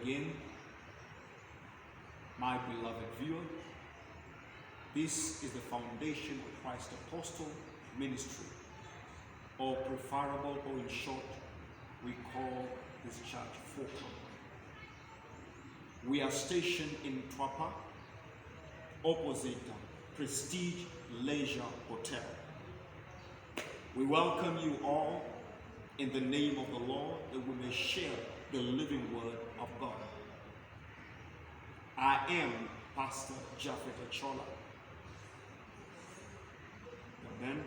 again, my beloved viewer. This is the Foundation of Christ Apostle Ministry, or preferable, or in short, we call this church Focal. We are stationed in Twapa, opposite Prestige Leisure Hotel. We welcome you all in the name of the Lord, that we may share the living word of God. I am Pastor Japheth Achola. Amen.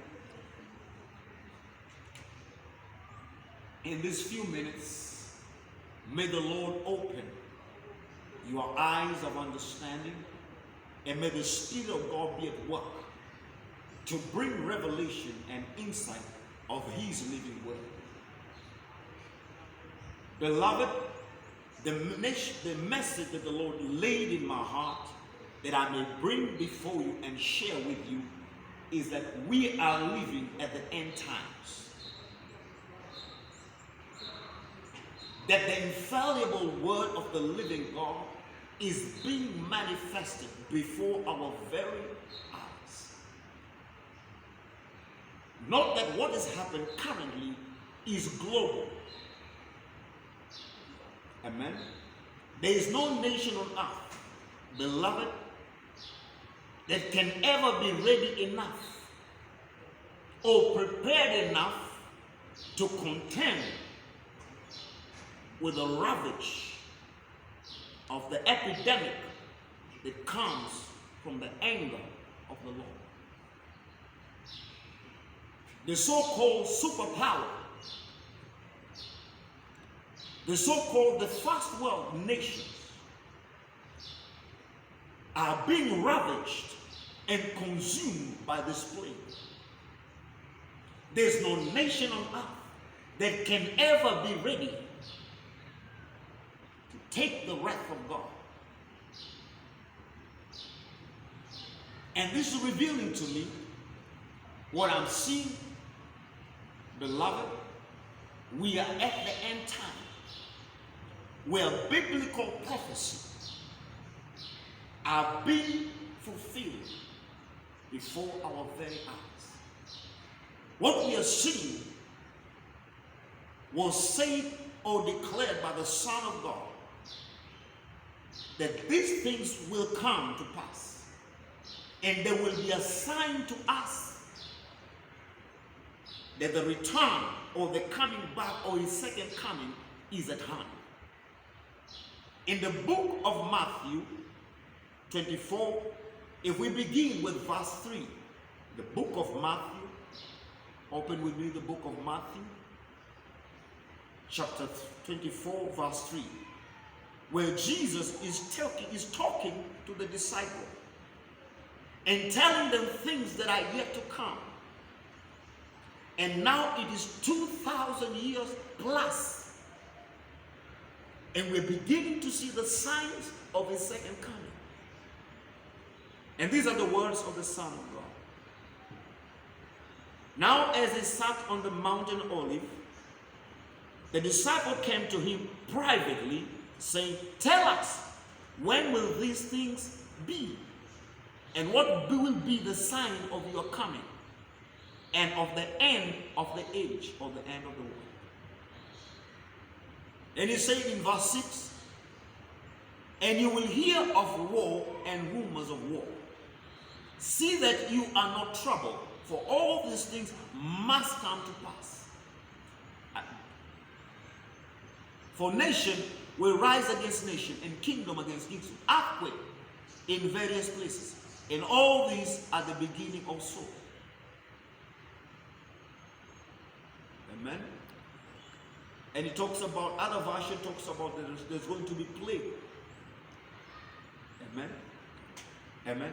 In these few minutes, may the Lord open your eyes of understanding, and may the Spirit of God be at work to bring revelation and insight of His living word. Beloved, the message that the Lord laid in my heart that I may bring before you and share with you is that we are living at the end times. That the infallible word of the living God is being manifested before our very eyes. Not that what has happened currently is global. Amen. There is no nation on earth, beloved, that can ever be ready enough or prepared enough to contend with the ravage of the epidemic that comes from the anger of the Lord. The so-called superpower, the so-called the first world nations are being ravaged and consumed by this plague. There's no nation on earth that can ever be ready to take the wrath of God. And this is revealing to me what I'm seeing. Beloved, we are at the end time where biblical prophecies are being fulfilled before our very eyes. What we are seeing was said or declared by the Son of God, that these things will come to pass, and there will be a sign to us that the return or the coming back or His second coming is at hand. In the book of Matthew 24, if we begin with verse 3, the book of Matthew, open with me the book of Matthew, chapter 24, verse 3, where Jesus is talking to the disciples and telling them things that are yet to come. And now it is 2,000 years plus. And we're beginning to see the signs of His second coming. And these are the words of the Son of God. Now as He sat on the mountain Olive, the disciple came to Him privately, saying, "Tell us, when will these things be? And what will be the sign of your coming and of the end of the age, or the end of the world?" And He said in verse 6, "And you will hear of war and rumors of war. See that you are not troubled, for all these things must come to pass. For nation will rise against nation, and kingdom against kingdom, earthquake in various places. And all these are the beginning of sorrow." Amen. And he talks about, other version talks about that there's going to be plague. Amen. Amen.